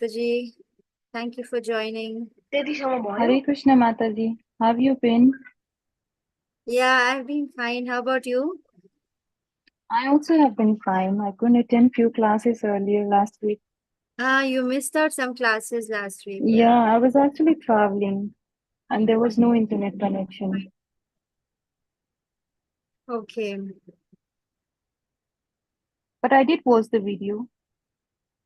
Mataji, thank you for joining. Hare Krishna Mataji, how have you been? Yeah, I've been fine. How about you? I also have been fine. I couldn't attend few classes earlier last week. You missed out some classes last week. Yeah, Yeah. I was actually traveling and there was no internet connection. Okay. But I did watch the video.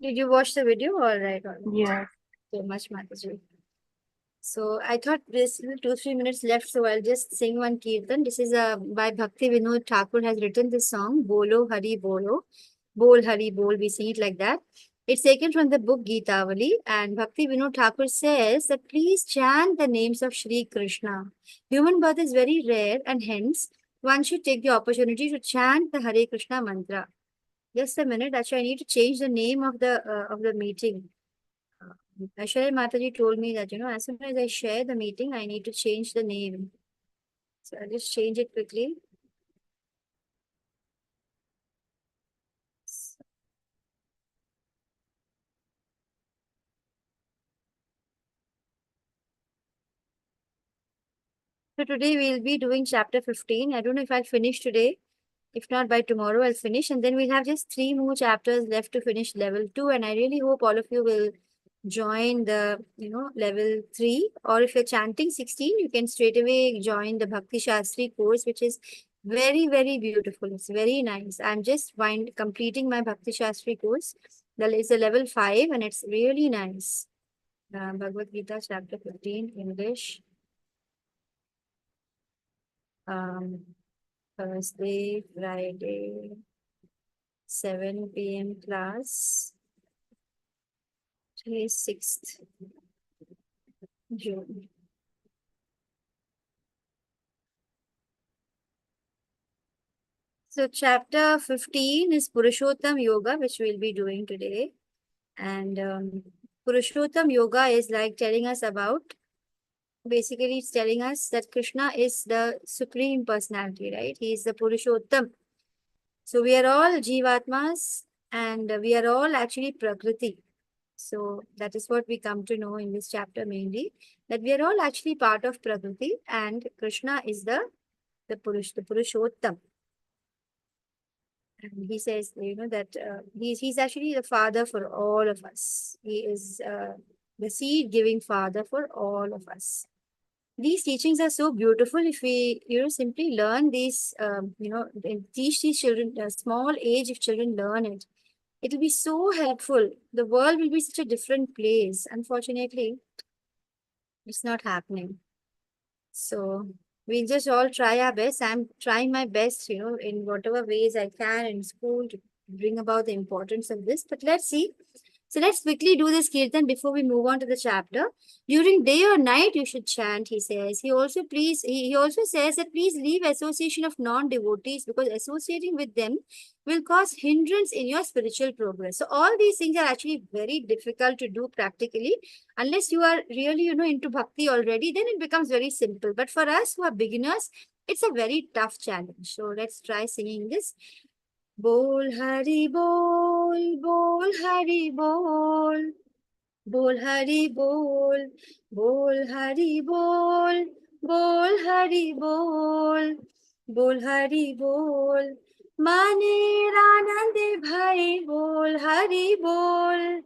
Did you watch the video? All right, all right. Yes. So much, Mataji. So I thought this 2-3 minutes left, so I'll just sing one kirtan. This is by Bhakti Vinod Thakur has written this song, Bolo Hari Bolo. Bol Hari Bol, we sing it like that. It's taken from the book Geetavali, and Bhakti Vinod Thakur says that please chant the names of Shri Krishna. Human birth is very rare, and hence one should take the opportunity to chant the Hare Krishna mantra. Just a minute, actually, I need to change the name of the meeting. Aishwarya Mataji told me that, as soon as I share the meeting, I need to change the name. So I'll just change it quickly. So today we'll be doing chapter 15. I don't know if I'll finish today. If not, by tomorrow I'll finish. And then we'll have just 3 more chapters left to finish level 2. And I really hope all of you will join the, level 3. Or if you're chanting 16, you can straight away join the Bhakti Shastri course, which is very, very beautiful. It's very nice. I'm just completing my Bhakti Shastri course. That is a level 5 and it's really nice. Bhagavad Gita chapter 15, English. Um, Thursday, Friday, 7 p.m. class. Today is 6th June. So chapter 15 is Purushottam Yoga, which we'll be doing today. And Purushottam Yoga is like telling us about, basically it's telling us that Krishna is the supreme personality, right? He is the Purushottam. So we are all Jivatmas and we are all actually Prakriti. So that is what we come to know in this chapter mainly, that we are all actually part of Prakriti and Krishna is the Purushottam. And he says, that he's actually the father for all of us. He is the seed giving father for all of us. These teachings are so beautiful if we, simply learn these, and teach these children, small age, if children learn it, it'll be so helpful. The world will be such a different place. Unfortunately, it's not happening. So we'll just all try our best. I'm trying my best, in whatever ways I can in school to bring about the importance of this. But let's see. So let's quickly do this kirtan before we move on to the chapter. During day or night, you should chant, he says. He also says that please leave association of non-devotees because associating with them will cause hindrance in your spiritual progress. So all these things are actually very difficult to do practically. Unless you are really, into bhakti already, then it becomes very simple. But for us who are beginners, it's a very tough challenge. So let's try singing this. Bol Hari Bol, Bol Hari Bol, Bol Hari Bol, Bol Hari Bol, Bol Hari Bol, Bol Hari Bol. Mane Ranande Bhai Bol Hari Bol,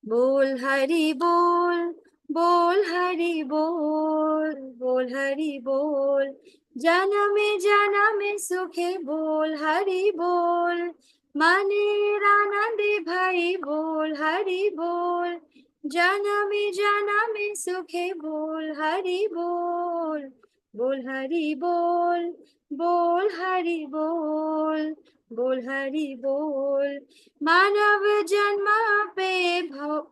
Bol Hari Bol, Bol Hari Bol, Bol Hari Bol. Janame sukhe Bol Hari Bol. Mane Ranande Bhai Bol Hari Bol. Janame sukhe Bol Hari Bol. Bol Hari Bol, Bol Hari Bol, Bol Hari Bol. मानव जन्म पे भव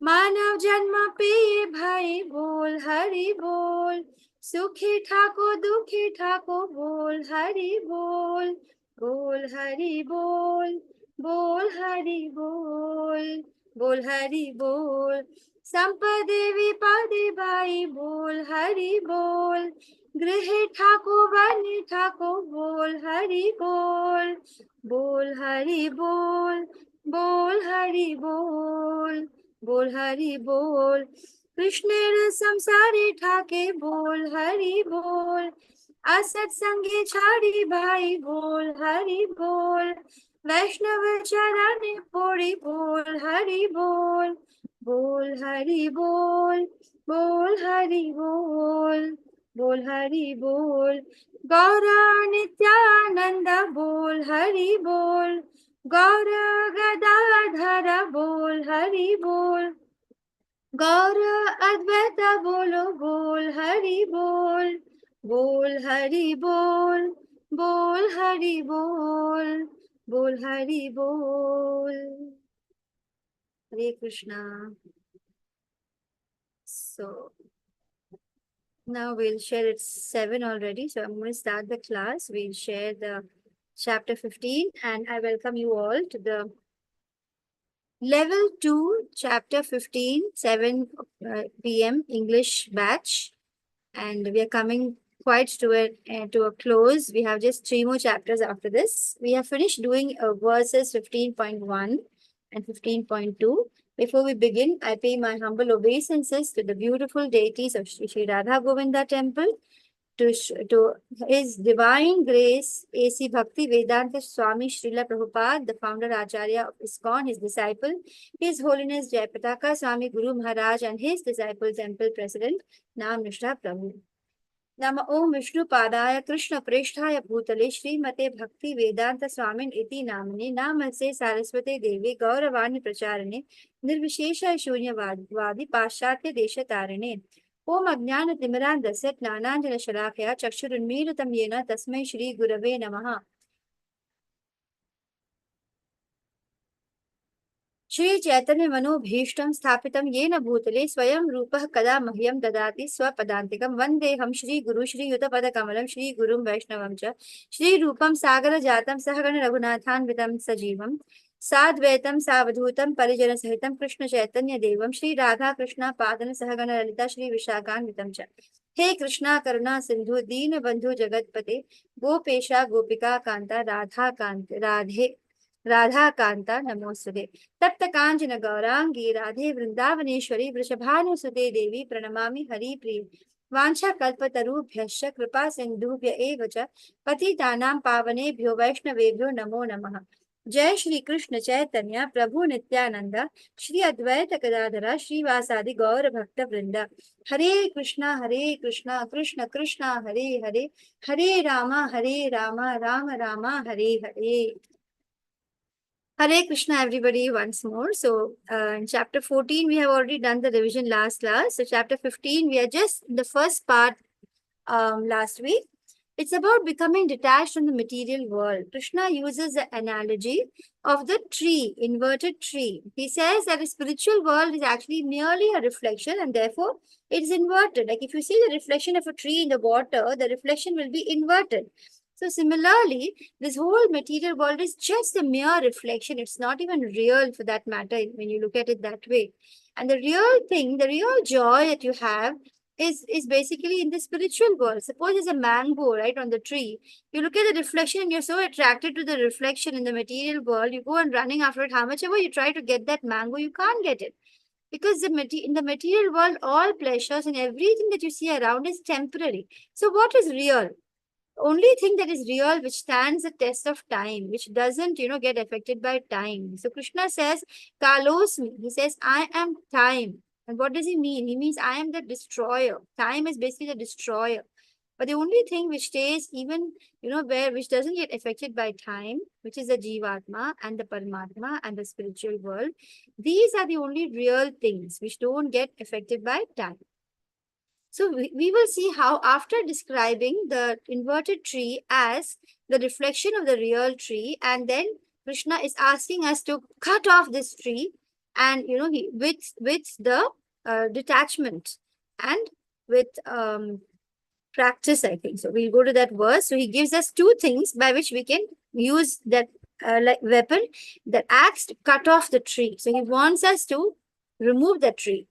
मानव जन्म पे भाई बोल हरि बोल सुखी ठाको दुखी ठाको बोल हरि बोल बोल हरि बोल बोल हरि बोल बोल हरि बोल संपदे विपदे भाई बोल हरि बोल गृह ठाको वन ठाको बोल हरि बोल बोल हरि बोल बोल हरि बोल, बोल हरि बोल। कृष्णेर संसारे ठाके बोल हरि बोल। असत संगे छाड़ी भाई बोल हरि बोल। वैष्णव चरणे पड़ी बोल हरि बोल, बोल हरि बोल, बोल हरि बोल, बोल हरि बोल। गौरा नित्यानंद बोल हरि बोल। गौर गदाधर बोल हरि बोल। गौर अद्वैत बोलो बोल हरि बोल, बोल हरि बोल, बोल हरि बोल, बोल हरि बोल। हरे Krishna. So now we'll share, it's 7 already, so I'm going to start the class. We'll share the chapter 15 and I welcome you all to the Level 2, Chapter 15, 7 p.m. English batch. And we are coming quite to a close. We have just 3 more chapters after this. We have finished doing verses 15.1 and 15.2. Before we begin, I pay my humble obeisances to the beautiful deities of Sri Radha Govinda temple, to His Divine Grace A.C. Bhakti Vedanta Swami Srila Prabhupada, the founder Acharya of ISKCON, his disciple, His Holiness Jayapataka Swami Guru Maharaj, and his disciple Temple President Nam Nishra Prabhu. नम ओम विष्णु पादाय कृष्ण प्रेष्ठाय भूतले श्रीमते भक्ति वेदांत स्वामिन इति नामने नामसे सारस्वते देवी गौरवाणी प्रचारणे निर्विशेष शून्यवादी पाश्चात्य देश तारिणे ओम अज्ञान तिमिरांधस्य ज्ञानांजन शलाकया चक्षुरुन्मीलितं येन तस्मै श्री गुरवे नमः। श्री चैतन्य मनोभीष्टं स्थापितं येन भूतले स्वयं रूपः कदा मह्यं ददाति स्वपदान्तिकं वन्देऽहं श्रीगुरु श्रीयुतपदकमलं श्रीगुरुं वैष्णवं च श्रीरूपं सागरजातं सहगण रघुनाथान्वितं सजीवं साद्वैतं सावधूतं परिजनसहितं कृष्णचैतन्यदेवं श्रीराधाकृष्णपादन सहगण ललिता श्रीविशाखान्वितं च। हे कृष्णा करुणा सिंधु दीनबंधु जगतपते गोपेशा गोपिका कांता राधा कांता नमोस्तुते। तप्त कांचन गौरांगी राधे वृंदावनेश्वरी वृषभानुसुते देवी प्रणमामि हरिप्रिये। वाञ्छा कल्पतरुभ्यश्च कृपा सिन्धुभ्य एव च पतितानां पावनेभ्यो वैष्णवेभ्यो नमो नमः। जय श्री कृष्ण चैतन्य प्रभु नित्यानंद श्री अद्वैत गदाधर श्रीवासादि गौर भक्त वृंद। हरे कृष्णा कृष्ण कृष्णा हरे हरे, हरे Ram Ram Ram Hare Hare. Hare Krishna, everybody, once more. So, in chapter 14, we have already done the revision last class. So, chapter 15, we are just in the first part last week. It's about becoming detached from the material world. Krishna uses the analogy of the tree, inverted tree. He says that the spiritual world is actually merely a reflection and therefore it is inverted. Like if you see the reflection of a tree in the water, the reflection will be inverted. So similarly, this whole material world is just a mere reflection. It's not even real for that matter when you look at it that way. And the real thing, the real joy that you have is basically in the spiritual world. Suppose there's a mango right on the tree. You look at the reflection and you're so attracted to the reflection in the material world, you go on running after it. How much ever you try to get that mango, you can't get it. Because in the material world, all pleasures and everything that you see around is temporary. So what is real? Only thing that is real, which stands the test of time, which doesn't, get affected by time. So Krishna says, Kalosmi. He says, I am time. And what does he mean? He means I am the destroyer. Time is basically the destroyer. But the only thing which stays even, which doesn't get affected by time, which is the Jivatma and the Paramatma and the spiritual world, these are the only real things which don't get affected by time. So we will see how after describing the inverted tree as the reflection of the real tree, and then Krishna is asking us to cut off this tree and, with the detachment and with practice, I think. So we'll go to that verse. So he gives us two things by which we can use that like weapon, that axe to cut off the tree. So he wants us to remove the tree.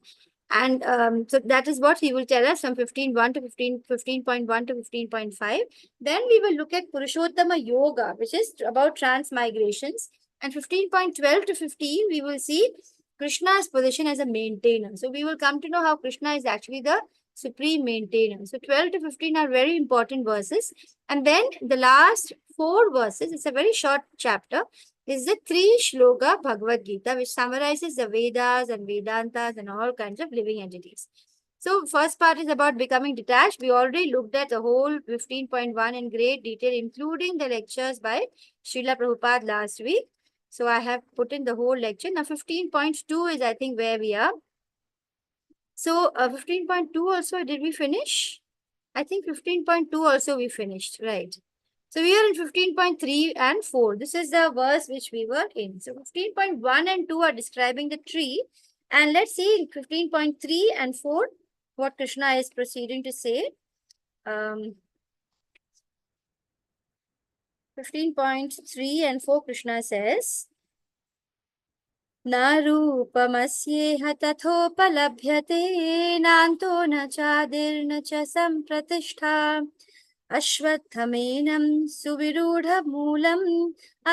And so that is what he will tell us from 15.1 to 15.1 to 15.5. Then we will look at Purushottama Yoga, which is about transmigrations. And 15.12 to 15, we will see Krishna's position as a maintainer. So we will come to know how Krishna is actually the supreme maintainer. So 12 to 15 are very important verses. And then the last 4 verses, it's a very short chapter, is the 3 shloka Bhagavad Gita, which summarizes the Vedas and Vedantas and all kinds of living entities. So first part is about becoming detached. We already looked at the whole 15.1 in great detail, including the lectures by Srila Prabhupada last week. So I have put in the whole lecture. Now 15.2 is I think where we are. So 15.2 also, did we finish? I think 15.2 also we finished, right? So we are in 15.3 and 4. This is the verse which we were in. So 15.1 and 2 are describing the tree. And let's see in 15.3 and 4 what Krishna is proceeding to say. 15.3 and 4 Krishna says, न रूपमस्येह तथोपलभ्यते नान्तो न चादिर्न च सम्प्रतिष्ठा अश्वत्थमेनं सुविरूढमूलम्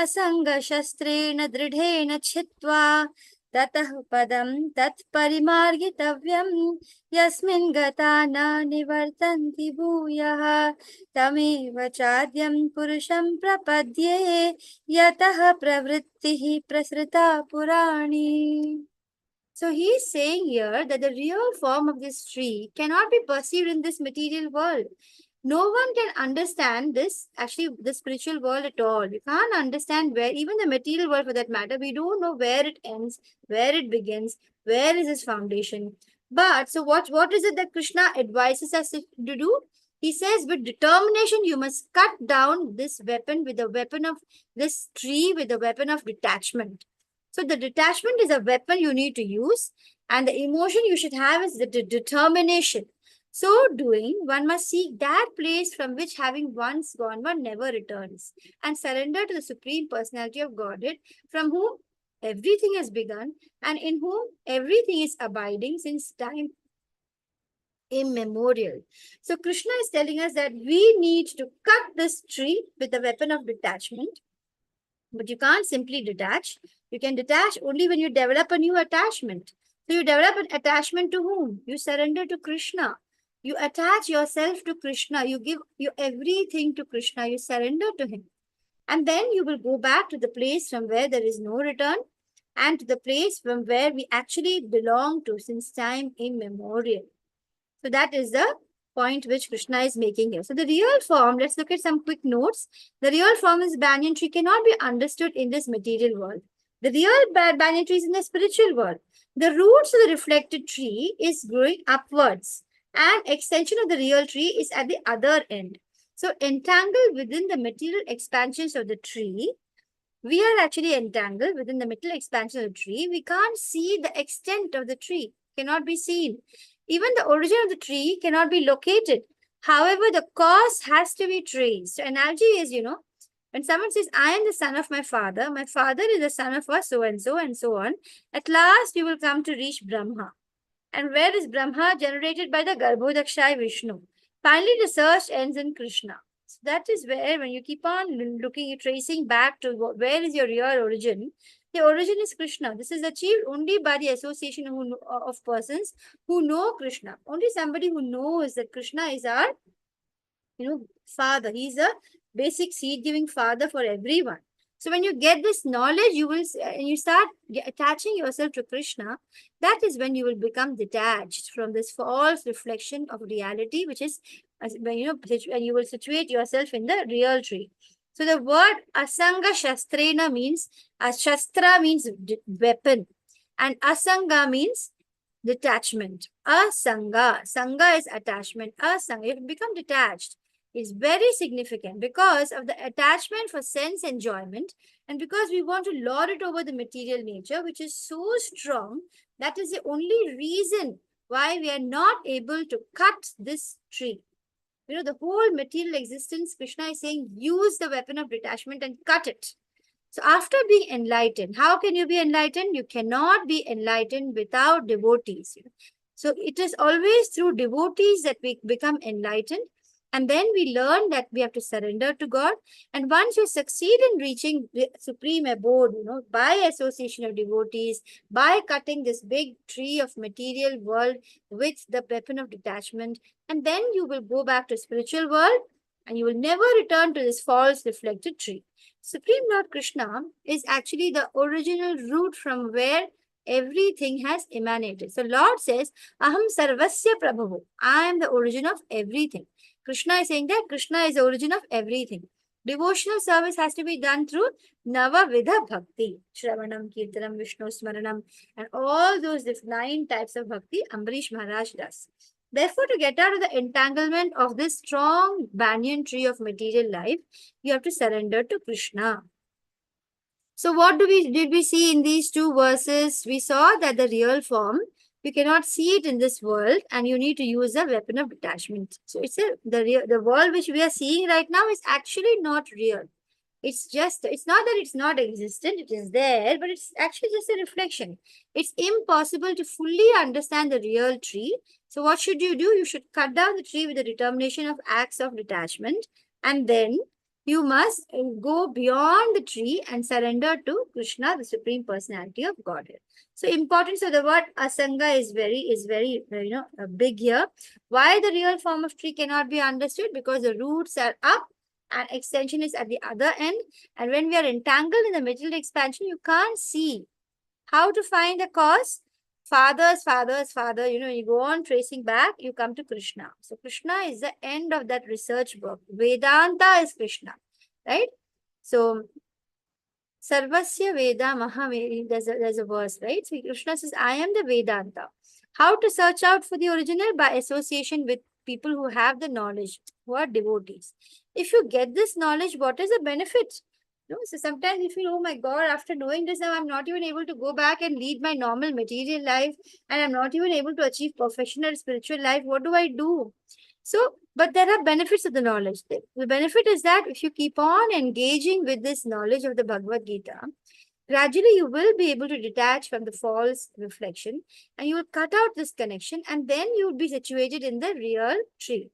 असङ्गशस्त्रेण दृढेन छित्त्वा ततः पदं तत्परिमार्गितव्यं यस्मिन् गता न निवर्तन्ति भूयः तमेव चाद्यं पुरुषं प्रपद्ये यतः प्रवृत्तिः प्रसृता पुराणी. So he is saying here that the real form of this tree cannot be perceived in this material world. No one can understand this, actually, the spiritual world at all. We can't understand where, even the material world for that matter, we don't know where it ends, where it begins, where is its foundation. But so what is it that Krishna advises us to do? He says, with determination, you must cut down this weapon with the weapon of this tree, with the weapon of detachment. So the detachment is a weapon you need to use, and the emotion you should have is the determination. So doing, one must seek that place from which, having once gone, one never returns, and surrender to the Supreme Personality of Godhead, from whom everything has begun, and in whom everything is abiding since time immemorial. So Krishna is telling us that we need to cut this tree with the weapon of detachment. But you can't simply detach. You can detach only when you develop a new attachment. So you develop an attachment to whom? You surrender to Krishna. You attach yourself to Krishna. You give everything to Krishna. You surrender to him. And then you will go back to the place from where there is no return, and to the place from where we actually belong to since time immemorial. So that is the point which Krishna is making here. So the real form, let's look at some quick notes. The real form is banyan tree cannot be understood in this material world. The real banyan tree is in the spiritual world. The roots of the reflected tree is growing upwards, and extension of the real tree is at the other end. So entangled within the material expansions of the tree, we are actually entangled within the material expansion of the tree. We can't see the extent of the tree, cannot be seen. Even the origin of the tree cannot be located. However, the cause has to be traced. So analogy is, when someone says, I am the son of my father is the son of a so and so on. At last, you will come to reach Brahma. And where is Brahma? Generated by the Garbhodakshai Vishnu. Finally, the search ends in Krishna. So that is where, when you keep on looking, tracing back to where is your real origin, the origin is Krishna. This is achieved only by the association of persons who know Krishna. Only somebody who knows that Krishna is our, father. He's a basic seed-giving father for everyone. So when you get this knowledge, you start attaching yourself to Krishna. That is when you will become detached from this false reflection of reality, which is when you will situate yourself in the real tree. So the word asanga shastrena means, shastra means weapon, and asanga means detachment. Asanga, sanga is attachment. Asanga, you become detached, is very significant because of the attachment for sense enjoyment, and because we want to lord it over the material nature, which is so strong. That is the only reason why we are not able to cut this tree. The whole material existence, Krishna is saying, use the weapon of detachment and cut it. So after being enlightened, how can you be enlightened? You cannot be enlightened without devotees. So it is always through devotees that we become enlightened. And then we learn that we have to surrender to God. And once you succeed in reaching the supreme abode, by association of devotees, by cutting this big tree of material world with the weapon of detachment, and then you will go back to spiritual world and you will never return to this false reflected tree. Supreme Lord Krishna is actually the original root from where everything has emanated. So Lord says, Aham Sarvasya Prabhu. I am the origin of everything. Krishna is saying that Krishna is the origin of everything. Devotional service has to be done through Navavidha Bhakti, Shravanam, Kirtanam, Vishnu Smaranam, and all those 9 types of Bhakti Ambarish Maharaj does. Therefore, to get out of the entanglement of this strong banyan tree of material life, you have to surrender to Krishna. So what did we see in these 2 verses? We saw that the real form, you cannot see it in this world, and you need to use a weapon of detachment. So the world which we are seeing right now is actually not real. It's not that it's not existent, it is there, but it's actually just a reflection. It's impossible to fully understand the real tree. So what should you do? You should cut down the tree with the determination of acts of detachment, and then you must go beyond the tree and surrender to Krishna, the Supreme Personality of Godhead. So importance of the word asanga is very big here. Why the real form of tree cannot be understood? Because the roots are up and extension is at the other end. And when we are entangled in the middle expansion, you can't see how to find the cause. Father, you go on tracing back, you come to Krishna. So Krishna is the end of that research work. Vedanta is Krishna, right? So Sarvasya Veda Mahavedi, there's a verse, right? So Krishna says, I am the Vedanta. How to search out for the original? By association with people who have the knowledge, who are devotees. If you get this knowledge, what is the benefit? So sometimes you feel, oh my God, after knowing this, now I'm not even able to go back and lead my normal material life, and I'm not even able to achieve professional spiritual life. What do I do? So, but there are benefits of the knowledge. The benefit is that if you keep on engaging with this knowledge of the Bhagavad Gita, gradually you will be able to detach from the false reflection and you will cut out this connection, and then you will be situated in the real tree.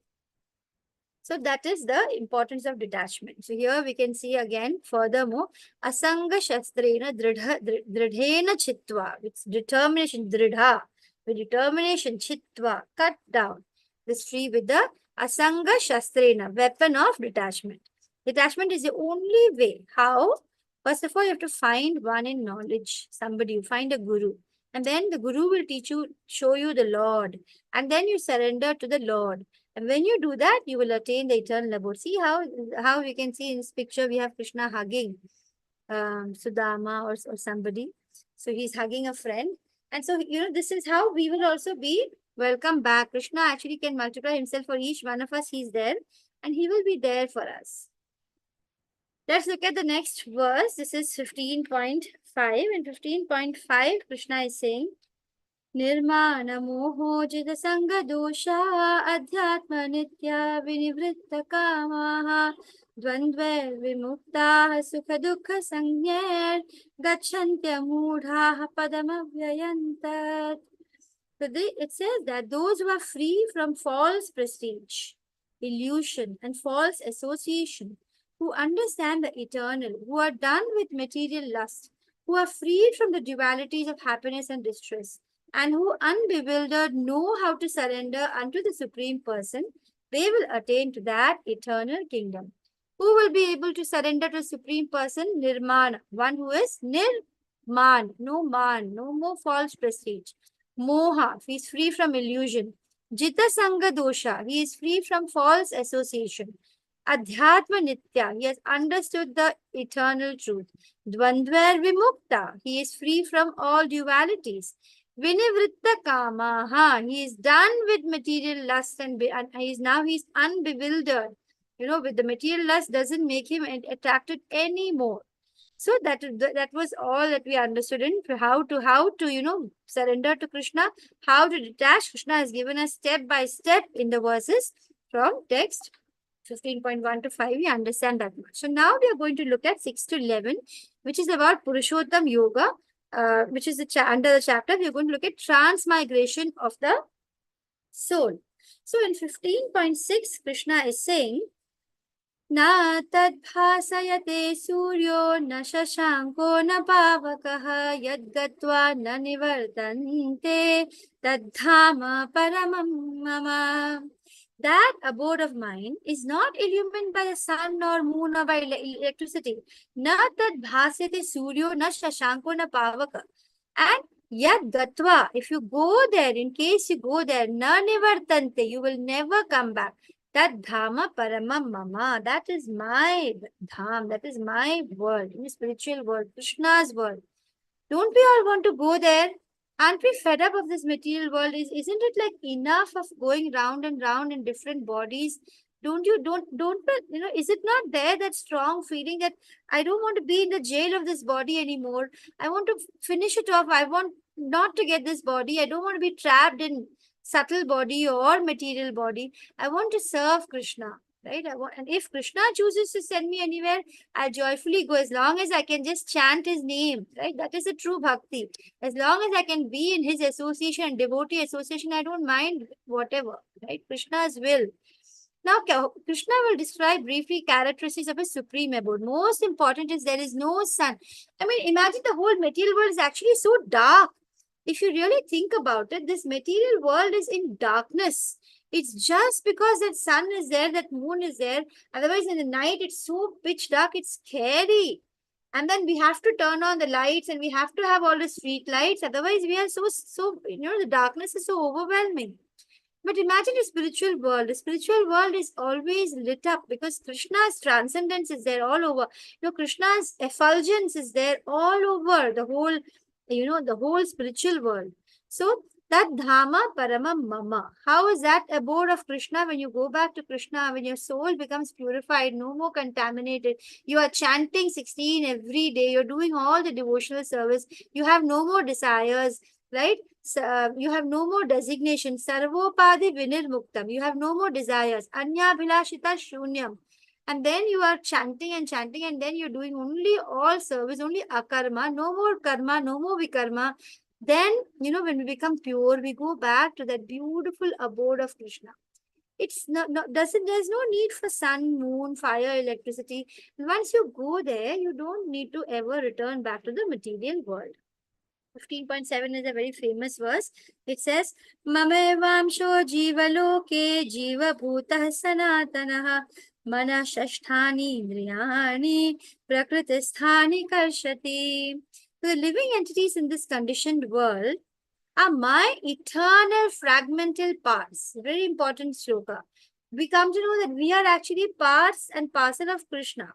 So that is the importance of detachment. So here we can see again, furthermore, asanga shastrena dridhena chitva, with determination, dridha, with determination, chitva, cut down this tree with the asanga shastrena, weapon of detachment. Detachment is the only way. How? First of all, you have to find one in knowledge, somebody, you find a guru. And then the guru will teach you, show you the Lord. And then you surrender to the Lord. And when you do that, you will attain the eternal abode. See how we can see in this picture, we have Krishna hugging Sudama or somebody. So he's hugging a friend. And so, this is how we will also be welcome back. Krishna actually can multiply himself for each one of us. He's there and he will be there for us. Let's look at the next verse. This is 15.5. In 15.5, Krishna is saying, निर्माणमोहोजित संगदोषा अध्यात्म नित्या विनिवृत्त कामाः द्वन्द्वैर्विमुक्ताः सुख दुःख संज्ञैर् गच्छन्त्यमूढाः पदमव्ययम् तत्. So it says that those who are free from false prestige, illusion, and false association, who understand the eternal, who are done with material lust, who are freed from the dualities of happiness and distress, and who unbewildered know how to surrender unto the Supreme Person, they will attain to that eternal kingdom. Who will be able to surrender to the Supreme Person? Nirman, one who is nirman, no man, no more false prestige. Moha, he is free from illusion. Jita Sangha Dosha, he is free from false association. Adhyatma Nitya, he has understood the eternal truth. Dvandvar Vimukta, he is free from all dualities. Vinivritta Kamaha, he is done with material lust and he is unbewildered. With the material lust doesn't make him attracted anymore. So that was all that we understood in how to surrender to Krishna, how to detach. Krishna has given us step by step in the verses from text 15.1 to 5. We understand that much. So now we are going to look at 6 to 11, which is about Purushottam Yoga, which is under the chapter. We are going to look at transmigration of the soul. So in 15.6, Krishna is saying, Na tadbhasayate suryo na shashanko na pavakaha yadgatva na nivartante tadhama paramam mama. That abode of mine is not illumined by the sun or moon or by electricity. Na tadbhasayate suryo na shashanko na pavaka. And yad gatva, if you go there, in case you go there, na nivartante, you will never come back. That dhama paramam mama, that is my dham, that is my world, in the spiritual world, Krishna's world. Don't we all want to go there? Aren't we fed up of this material world? Isn't it like enough of going round and round in different bodies? Is it not there that strong feeling that I don't want to be in the jail of this body anymore? I want to finish it off. I want not to get this body. I don't want to be trapped in subtle body or material body. I want to serve Krishna, right? And if Krishna chooses to send me anywhere, I'll joyfully go as long as I can just chant his name, right? That is a true bhakti. As long as I can be in his association, devotee association, I don't mind whatever, right? Krishna's will. Now, Krishna will describe briefly characteristics of his supreme abode. Most important is there is no sun. I mean, imagine the whole material world is actually so dark. If you really think about it, this material world is in darkness. It's just because that sun is there, that moon is there. Otherwise, in the night, it's so pitch dark, it's scary. And then we have to turn on the lights and we have to have all the street lights. Otherwise, we are the darkness is so overwhelming. But imagine a spiritual world. The spiritual world is always lit up because Krishna's transcendence is there all over. Krishna's effulgence is there all over the whole spiritual world. So that Dhama Paramam Mama. How is that abode of Krishna when you go back to Krishna, when your soul becomes purified, no more contaminated? You are chanting 16 every day. You're doing all the devotional service. You have no more desires, right? You have no more designation. Sarvopadi vinirmuktam. You have no more desires. Anya bhilashita shunyam. And then you are chanting and chanting, and then you're doing only all service, only akarma, no more karma, no more vikarma. Then, when we become pure, we go back to that beautiful abode of Krishna. There's no need for sun, moon, fire, electricity. Once you go there, you don't need to ever return back to the material world. 15.7 is a very famous verse. It says, Mamevamsho jivaloke jiva bhutah sanatanaha mana shashthani indriyani prakritisthani karshati. The living entities in this conditioned world are my eternal fragmental parts. Very important shloka. We come to know that we are actually parts and parcel of Krishna.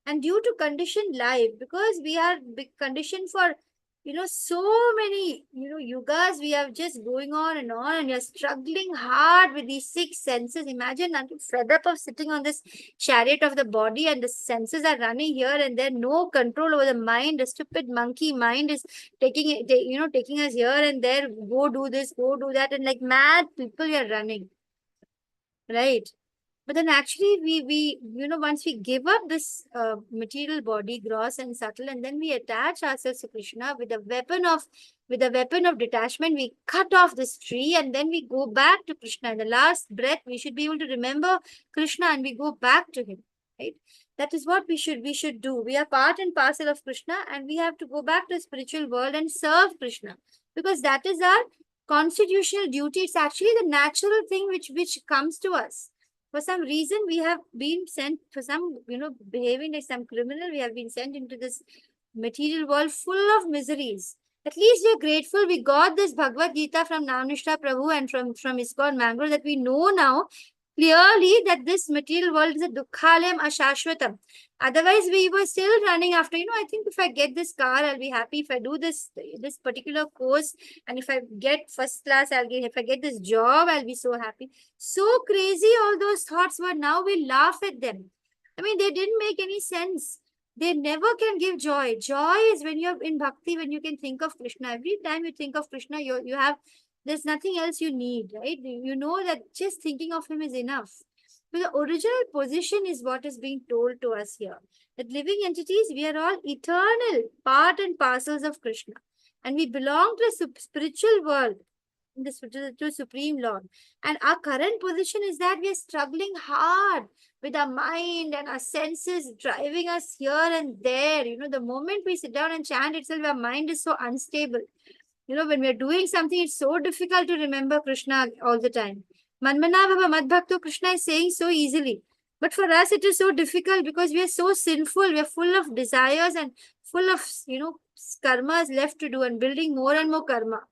And due to conditioned life, because we are conditioned for so many yugas, we are just going on, and you're struggling hard with these six senses. Imagine, I'm fed up of sitting on this chariot of the body and the senses are running here and there, no control over the mind. The stupid monkey mind is taking us here and there, go do this, go do that, and like mad people we are running, right? But then actually we once we give up this material body, gross and subtle, and then we attach ourselves to Krishna with a weapon of detachment, we cut off this tree and then we go back to Krishna. In the last breath, we should be able to remember Krishna and we go back to him, right? That is what we should do. We are part and parcel of Krishna and we have to go back to the spiritual world and serve Krishna, because that is our constitutional duty. It's actually the natural thing which comes to us. For some reason, we have been sent, for some, behaving like some criminal, we have been sent into this material world full of miseries. At least we are grateful we got this Bhagavad Gita from Namnishta Prabhu and from ISKCON Mangalore, that we know now clearly that this material world is a dukkhalayam ashashvatam. Otherwise, we were still running after, I think if I get this car, I'll be happy. If I do this particular course, and if I get first class, if I get this job, I'll be so happy. So crazy all those thoughts were. Now we laugh at them. I mean, they didn't make any sense. They never can give joy. Joy is when you're in bhakti, when you can think of Krishna. Every time you think of Krishna, there's nothing else you need, right? You know that just thinking of him is enough. But the original position is what is being told to us here. That living entities, we are all eternal, part and parcels of Krishna. And we belong to a spiritual world. this to Supreme Lord. And our current position is that we are struggling hard with our mind and our senses driving us here and there. The moment we sit down and chant itself, our mind is so unstable. When we are doing something, it's so difficult to remember Krishna all the time. Manmana Bhava Madbhakto, Krishna is saying so easily. But for us, it is so difficult because we are so sinful. We are full of desires and full of, karmas left to do and building more and more karma.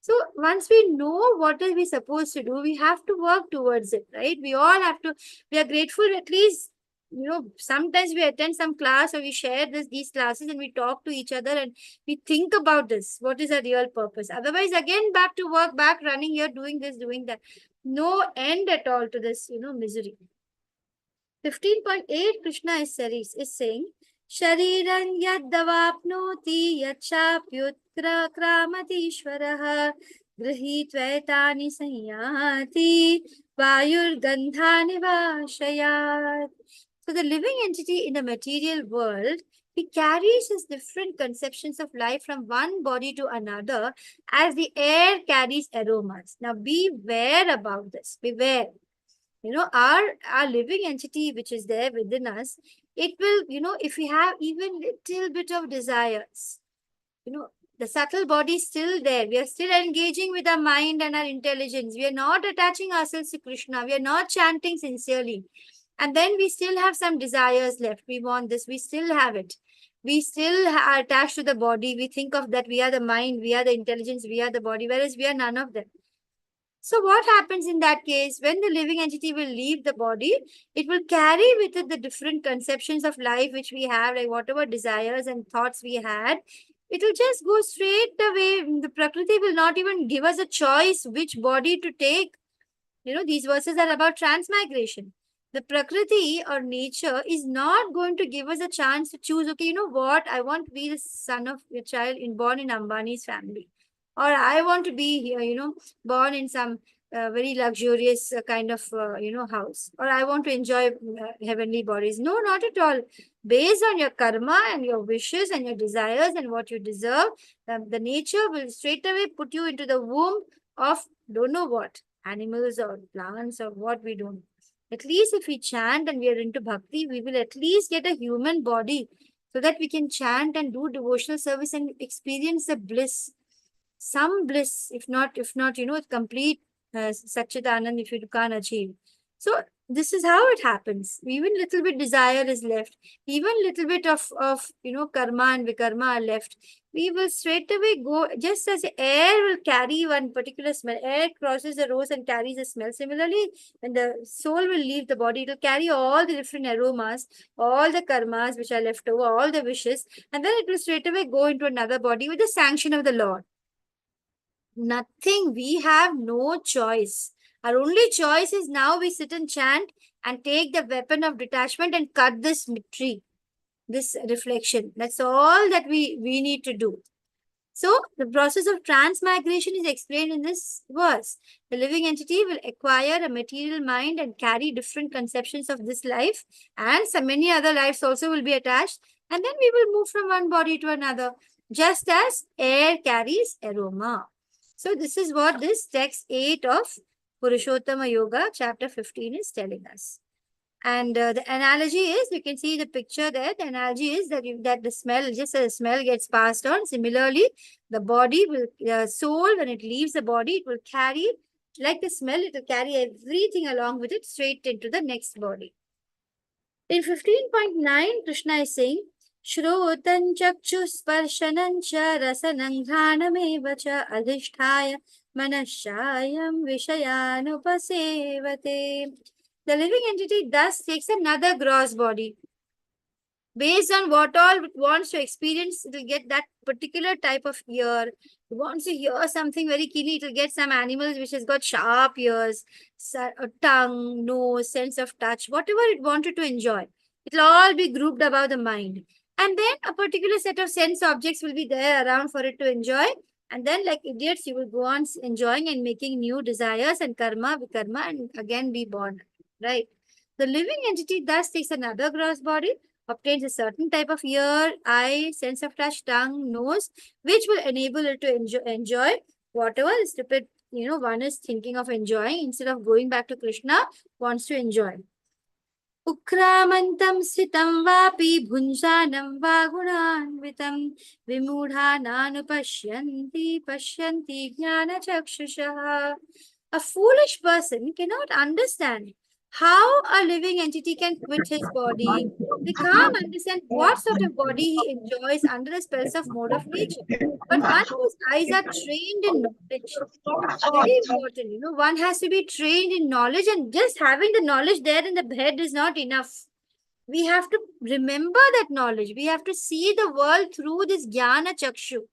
So once we know what are we supposed to do, we have to work towards it, right? We all have to. We are grateful at least. Sometimes we attend some class or we share these classes and we talk to each other and we think about this. What is our real purpose? Otherwise, again back to work, back running here, doing this, doing that. No end at all to this, misery. 15.8 Krishna is saying, Shariran yaddavapnoti yachapyutkramati grihitvaetani sanyati vayurgandhani vashayat. So the living entity in the material world, he carries his different conceptions of life from one body to another as the air carries aromas. Now beware about this. Beware. Our living entity which is there within us, it will, if we have even little bit of desires, the subtle body is still there. We are still engaging with our mind and our intelligence. We are not attaching ourselves to Krishna. We are not chanting sincerely. And then we still have some desires left. We want this. We still have it. We still are attached to the body. We think of that we are the mind, we are the intelligence, we are the body, whereas we are none of them. So what happens in that case? When the living entity will leave the body, it will carry with it the different conceptions of life which we have, like whatever desires and thoughts we had. It will just go straight away. The Prakriti will not even give us a choice which body to take. These verses are about transmigration. The Prakriti or nature is not going to give us a chance to choose, okay, you know what? I want to be the son of a child born in Ambani's family. Or I want to be here, born in some very luxurious kind of, house. Or I want to enjoy heavenly bodies. No, not at all. Based on your karma and your wishes and your desires and what you deserve, the nature will straight away put you into the womb of don't know what, animals or plants or what we don't. At least if we chant and we are into bhakti, we will at least get a human body so that we can chant and do devotional service and experience the bliss, some bliss, if not, complete Satchitanand if you can't achieve. So this is how it happens. Even little bit desire is left. Even little bit of karma and vikarma are left. We will straight away go, just as air will carry one particular smell. Air crosses the rose and carries a smell. Similarly, when the soul will leave the body, it will carry all the different aromas, all the karmas which are left over, all the wishes, and then it will straight away go into another body with the sanction of the Lord. Nothing. We have no choice. Our only choice is now we sit and chant and take the weapon of detachment and cut this tree, this reflection. That's all that we need to do. So the process of transmigration is explained in this verse. The living entity will acquire a material mind and carry different conceptions of this life, and so many other lives also will be attached, and then we will move from one body to another, just as air carries aroma. So this is what this text 8 of Purushottama Yoga, chapter 15 is telling us. And the analogy is, you can see the picture there. The analogy is that that the smell, just as the smell gets passed on, similarly, the body will, soul, when it leaves the body, it will carry, like the smell, it will carry everything along with it straight into the next body. In 15.9, Krishna is saying, Shrotan chakshusparshanam cha rasanam ghranam cha adhishthaya manashayam vishayanupasevate. The living entity thus takes another gross body. Based on what all it wants to experience, it will get that particular type of ear. It wants to hear something very keenly, it will get some animals which has got sharp ears, a tongue, nose, sense of touch, whatever it wanted to enjoy. It will all be grouped above the mind. And then a particular set of sense objects will be there around for it to enjoy. And then, like idiots, you will go on enjoying and making new desires and karma, vikarma, and again be born. Right? The living entity thus takes another gross body, obtains a certain type of ear, eye, sense of touch, tongue, nose, which will enable it to enjoy whatever stupid one is thinking of enjoying instead of going back to Krishna, wants to enjoy. Ukramantam sitam vapi bhunjanam va gunanvitam vimudha pashyanti jnana chakshusha. A foolish person cannot understand how a living entity can quit his body. They can't understand what sort of body he enjoys under the spells of mode of nature. But one whose eyes are trained in knowledge, very important, one has to be trained in knowledge, and just having the knowledge there in the head is not enough. We have to remember that knowledge. We have to see the world through this Jnana Chakshu.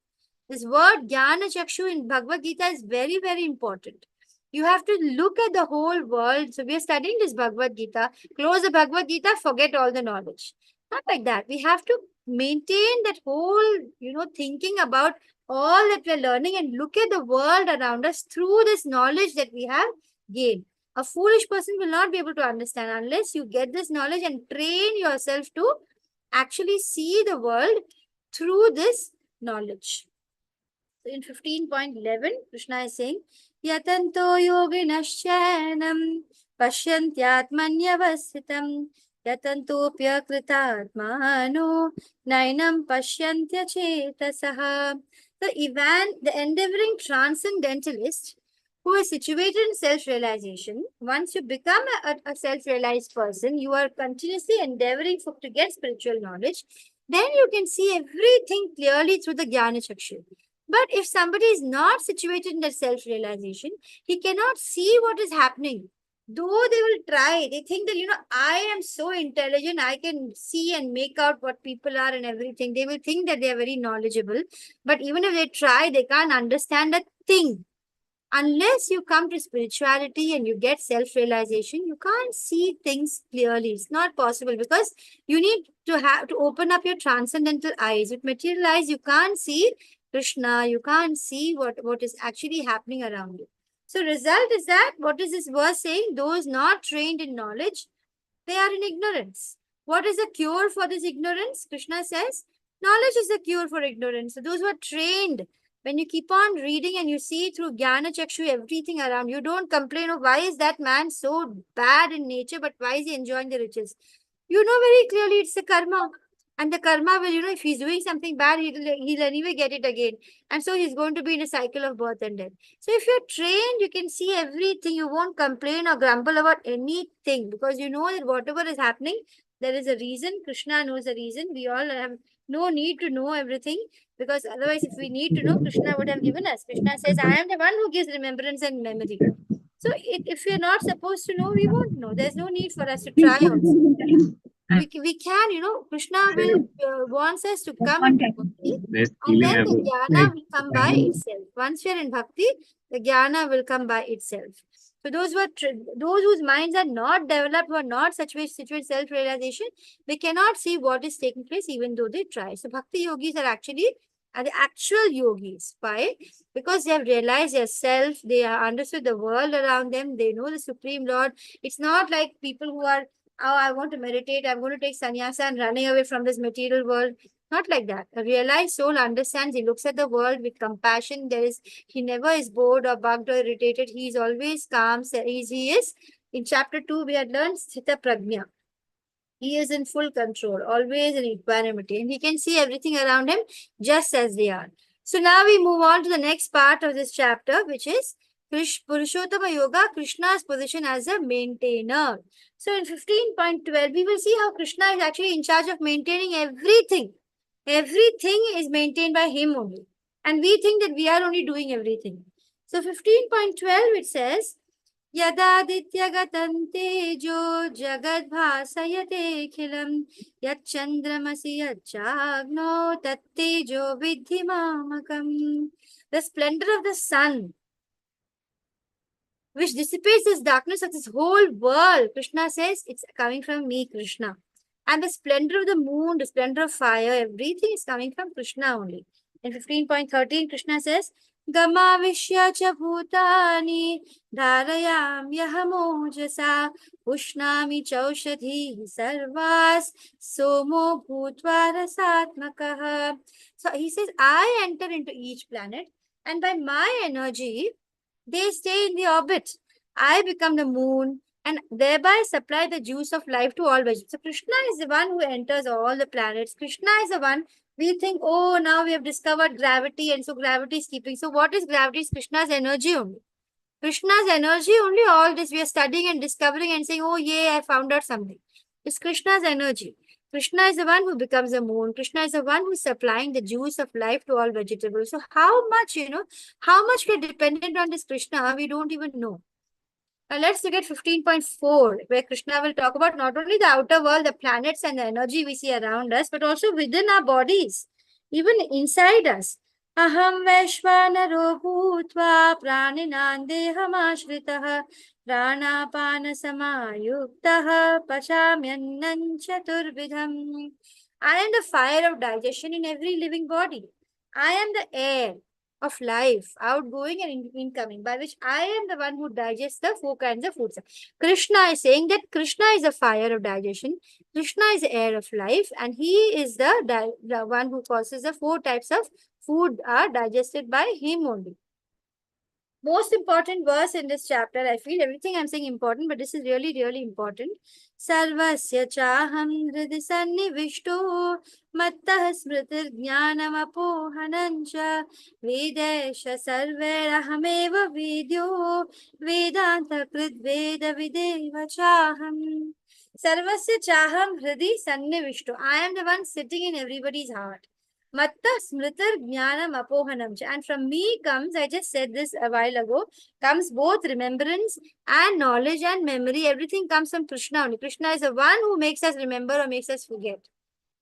This word Jnana Chakshu in Bhagavad Gita is very, very important. You have to look at the whole world. So we are studying this Bhagavad Gita. Close the Bhagavad Gita, forget all the knowledge. Not like that. We have to maintain that whole, thinking about all that we're learning and look at the world around us through this knowledge that we have gained. A foolish person will not be able to understand unless you get this knowledge and train yourself to actually see the world through this knowledge. So in 15.11, Krishna is saying, Yatanto yoginashyanam pasyantyatmanyavasitam yatantopya kritatmano nainam pashyantya chetasaha. The endeavoring transcendentalist who is situated in self-realization, once you become a self-realized person, you are continuously endeavoring to get spiritual knowledge, then you can see everything clearly through the Jnana Chakshu. But if somebody is not situated in that self-realization, he cannot see what is happening. Though they will try, they think that, I am so intelligent, I can see and make out what people are and everything. They will think that they are very knowledgeable. But even if they try, they can't understand a thing. Unless you come to spirituality and you get self-realization, you can't see things clearly. It's not possible because you need to have to open up your transcendental eyes. With material eyes, you can't see Krishna, you can't see what is actually happening around you. So result is that, what is this verse saying? Those not trained in knowledge, they are in ignorance. What is the cure for this ignorance? Krishna says, knowledge is the cure for ignorance. So those who are trained, when you keep on reading and you see through Jnana Chakshu everything around, you don't complain of why is that man so bad in nature, but why is he enjoying the riches? You know very clearly it's the karma. And the karma will, if he's doing something bad, he'll anyway get it again. And so he's going to be in a cycle of birth and death. So if you're trained, you can see everything. You won't complain or grumble about anything because you know that whatever is happening, there is a reason. Krishna knows the reason. We all have no need to know everything because otherwise, if we need to know, Krishna would have given us. Krishna says, I am the one who gives remembrance and memory. So if we're not supposed to know, we won't know. There's no need for us to try also. We can, Krishna will wants us to come into bhakti, and then the jnana will come by itself. Once we are in bhakti, the jnana will come by itself. So those whose minds are not developed, who are not situated self-realization, they cannot see what is taking place even though they try. So bhakti yogis are the actual yogis. Why? Because they have realized their self, they have understood the world around them, they know the Supreme Lord. It's not like people who are, oh, I want to meditate, I'm going to take sannyasa and running away from this material world. Not like that. A realized soul understands, he looks at the world with compassion. He never is bored or bugged or irritated. He is always calm. He is, in chapter 2, we had learned Sthita Prajna. He is in full control, always in equanimity, and he can see everything around him just as they are. So now we move on to the next part of this chapter, which is Purushottama Yoga, Krishna's position as a maintainer. So in 15.12, we will see how Krishna is actually in charge of maintaining everything. Everything is maintained by him only. And we think that we are only doing everything. So 15.12, it says, Yadadityagatam tejo jagadbhasayate yachandramasi yachagno tattejo vidhi mamakam. The splendor of the sun, which dissipates this darkness of this whole world. Krishna says, it's coming from me, Krishna. And the splendor of the moon, the splendor of fire, everything is coming from Krishna only. In 15.13, Krishna says, Gama Vishya cha bhutani dharayam yahamojasa ushnami chaushadhi sarvas somo bhutva rasatmakaha. So he says, I enter into each planet and by my energy, They stay in the orbit. I become the moon and thereby supply the juice of life to all vegetables. So Krishna is the one who enters all the planets. Krishna is the one we think, oh, now we have discovered gravity and so gravity is keeping. So what is gravity? It's Krishna's energy only. Krishna's energy only, all this we are studying and discovering and saying, oh, yeah, I found out something. It's Krishna's energy. Krishna is the one who becomes the moon. Krishna is the one who's supplying the juice of life to all vegetables. So how much, how much we're dependent on this Krishna, we don't even know. Now let's look at 15.4, where Krishna will talk about not only the outer world, the planets and the energy we see around us, but also within our bodies, even inside us. Aham Vaishvanaro Bhutva Praninan Dehamashritah Pranapana Samayuktah Pachamyannan Chaturvidham. I am the fire of digestion in every living body. I am the air of life, outgoing and incoming, by which I am the one who digests the four kinds of foods. Krishna is saying that Krishna is the fire of digestion, Krishna is the air of life, and he is the one who causes the four types of food are digested by him only. Most important verse in this chapter, I feel everything I'm saying important, but this is really, really important. Sarvasya chaham hridi sannivishto mattah smritir jnanam apohanancha vedesha sarverahameva vidyo vedanta krit veda videva chaham. Sarvasya chaham hridi sannivishto. I am the one sitting in everybody's heart. Matta smritar jnanam apohanam. And from me comes, I just said this a while ago, comes both remembrance and knowledge and memory. Everything comes from Krishna only. Krishna is the one who makes us remember or makes us forget.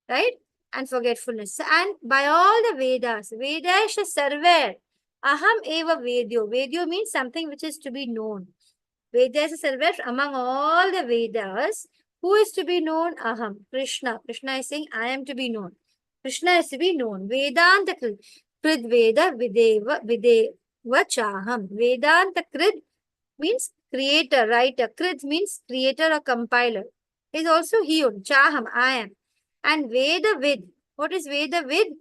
Right? And forgetfulness. And by all the Vedas, Vedasha Sarver, Aham Eva Vedyo. Vedyo means something which is to be known. Vedasha Sarver, among all the Vedas, who is to be known? Aham, Krishna. Krishna is saying, I am to be known. Krishna is to be known. Vedanta Krid. Krid Veda Videva Chaham. Vedanta Krid means creator, writer. Krid means creator or compiler. Is also he only. Chaham, I am. And Veda Vid. What is Veda Vid?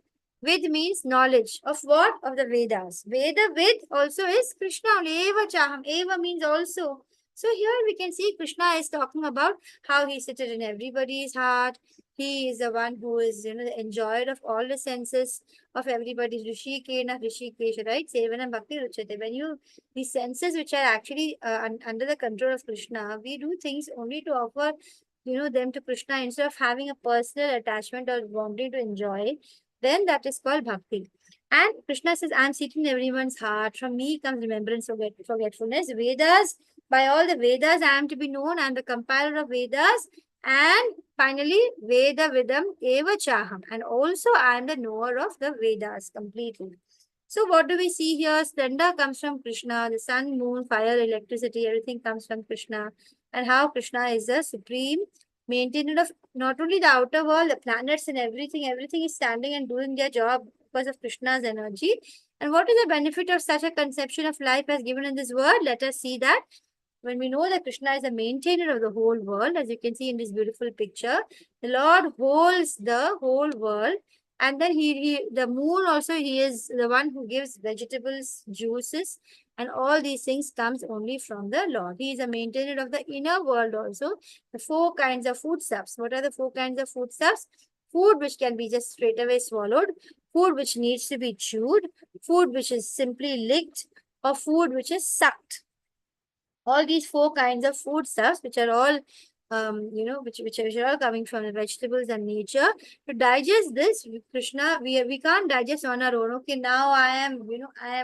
Vid means knowledge. Of what? Of the Vedas. Veda Vid also is Krishna only. Eva Chaham. Eva means also. So here we can see Krishna is talking about how he seated in everybody's heart. He is the one who is, the enjoyer of all the senses of everybody's Rishikena, Rishikesha, right? Sevana Bhakti Ruchate. When these senses which are actually under the control of Krishna, we do things only to offer, them to Krishna instead of having a personal attachment or wanting to enjoy, then that is called Bhakti. And Krishna says, I am seated in everyone's heart. From me comes remembrance, forgetfulness. Vedas, by all the Vedas, I am to be known. I am the compiler of Vedas. And finally, Veda Vidam Eva Chaham. And also, I am the knower of the Vedas completely. So, what do we see here? Splendor comes from Krishna. The sun, moon, fire, electricity, everything comes from Krishna. And how Krishna is the supreme maintainer of not only the outer world, the planets and everything is standing and doing their job because of Krishna's energy. And what is the benefit of such a conception of life as given in this word? Let us see that. When we know that Krishna is the maintainer of the whole world, as you can see in this beautiful picture, the Lord holds the whole world. And then the moon also, he is the one who gives vegetables, juices, and all these things comes only from the Lord. He is a maintainer of the inner world also. The four kinds of foodstuffs. What are the four kinds of foodstuffs? Food which can be just straight away swallowed, food which needs to be chewed, food which is simply licked, or food which is sucked. All these four kinds of foodstuffs, which are all, which are all coming from the vegetables and nature. To digest this, Krishna, we can't digest on our own. Okay, now I am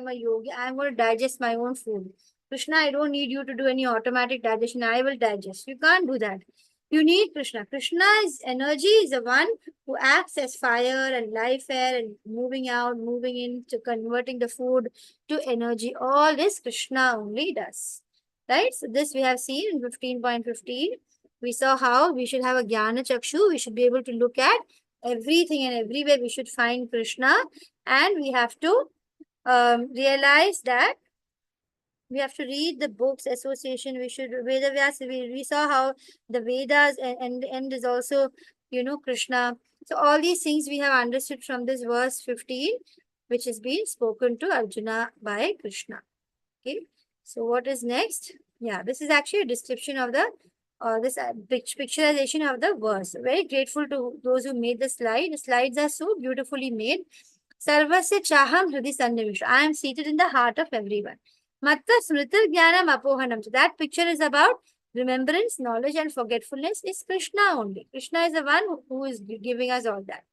a yogi. I am going to digest my own food. Krishna, I don't need you to do any automatic digestion. I will digest. You can't do that. You need Krishna. Krishna's energy is the one who acts as fire and life air and moving out, moving in to converting the food to energy. All this Krishna only does. Right? So this we have seen in 15.15. We saw how we should have a Jnana Chakshu. We should be able to look at everything and everywhere. We should find Krishna. And we have to realize that we have to read the books association. We should Vedavyas. We saw how the Vedas and the end is also, Krishna. So all these things we have understood from this verse 15, which is being spoken to Arjuna by Krishna. Okay. So what is next? Yeah, this is actually a description of the this picturization of the verse. Very grateful to those who made the slide. The slides are so beautifully made. Sarvasya chaham hridi sannivisha. I am seated in the heart of everyone. Matta smritir jnanam apohanam. So that picture is about remembrance, knowledge, and forgetfulness is Krishna only. Krishna is the one who is giving us all that.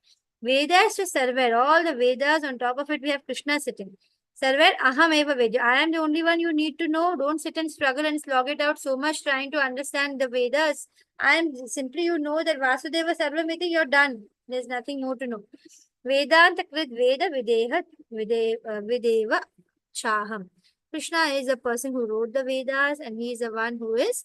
Vedas to Sarver, all the Vedas, on top of it we have Krishna sitting. Sarver aham eva Vedya. I am the only one you need to know. Don't sit and struggle and slog it out so much trying to understand the Vedas. I am simply, you know that Vasudeva Sarvamiti, you're done. There's nothing more to know. Vedanta Krit Veda Videva Chaham. Krishna is the person who wrote the Vedas, and he is the one who is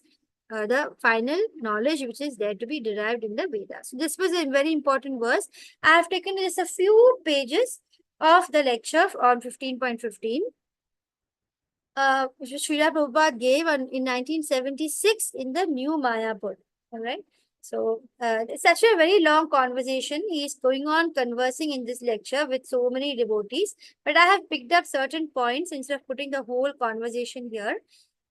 the final knowledge which is there to be derived in the Vedas. So this was a very important verse. I have taken just a few pages of the lecture on 15.15, which Srila Prabhupada gave in 1976 in the New Mayapur. All right. So it's actually a very long conversation. He is going on conversing in this lecture with so many devotees, but I have picked up certain points instead of putting the whole conversation here.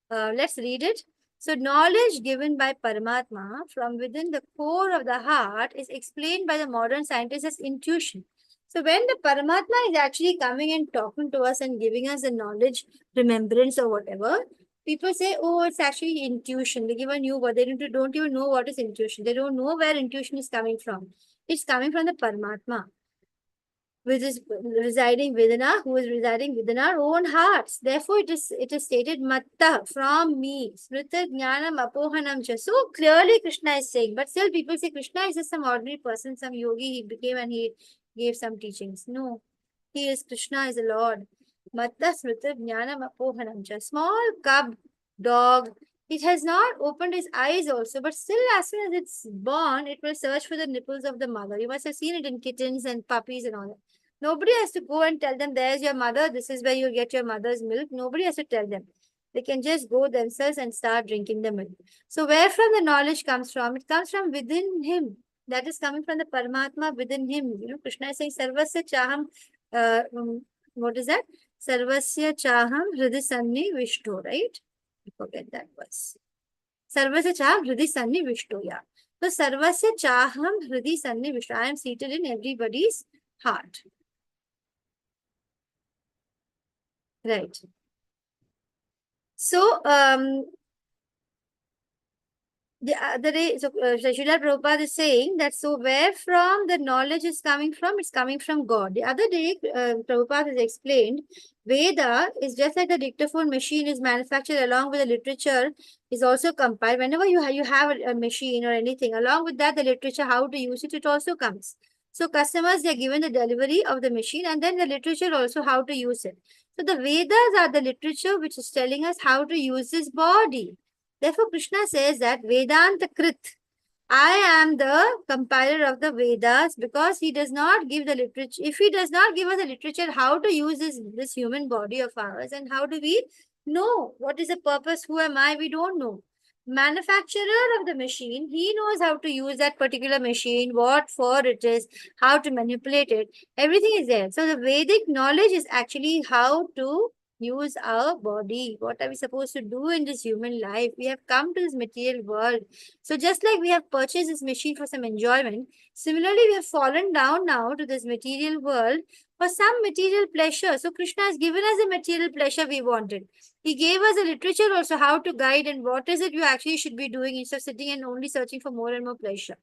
Let's read it. So knowledge given by Paramatma from within the core of the heart is explained by the modern scientists as intuition. So when the Paramatma is actually coming and talking to us and giving us the knowledge, remembrance or whatever, people say, oh, it's actually intuition. They give a new word. They don't even know what is intuition. They don't know where intuition is coming from. It's coming from the Paramatma, which is residing within our, who is residing within our own hearts. Therefore, it is stated matta, from me, smrita jnanam apohanam cha. So clearly Krishna is saying, but still people say Krishna is just some ordinary person, some yogi he became and he gave some teachings. No, he is Krishna is the Lord. Matta smrita jnanam apohanam cha. Small cub, dog, it has not opened its eyes also, but still as soon as it's born, it will search for the nipples of the mother. You must have seen it in kittens and puppies and all that. Nobody has to go and tell them, there's your mother, this is where you get your mother's milk. Nobody has to tell them. They can just go themselves and start drinking the milk. So where from the knowledge comes from? It comes from within him. That is coming from the Paramatma within him. You know, Krishna is saying, Sarvasya Chaham, what is that? Sarvasya Chaham Hridi Sanni Vishnu, right? I forget that verse. Sarvasya Chaham Hridi Sanni Vishnu, yeah. So Sarvasya Chaham Hridi Sanni Vishnu. I am seated in everybody's heart. Right. So, the other day, so Srila Prabhupada is saying that so where from the knowledge is coming from, it's coming from God. The other day, Prabhupada has explained, Veda is just like the dictaphone machine is manufactured along with the literature is also compiled. Whenever you have a machine or anything, along with that, the literature, how to use it, it also comes. So customers, they are given the delivery of the machine and then the literature also how to use it. So the Vedas are the literature which is telling us how to use this body. Therefore, Krishna says that Vedanta Krit, I am the compiler of the Vedas, because he does not give the literature. If he does not give us the literature, how to use this human body of ours, and how do we know what is the purpose? Who am I? We don't know. Manufacturer of the machine, he knows how to use that particular machine, what for it is, how to manipulate it. Everything is there. So the Vedic knowledge is actually how to use our body. What are we supposed to do in this human life? We have come to this material world. So just like we have purchased this machine for some enjoyment, similarly we have fallen down now to this material world for some material pleasure. So Krishna has given us the material pleasure we wanted. He gave us a literature also how to guide and what is it you actually should be doing instead of sitting and only searching for more and more pleasure.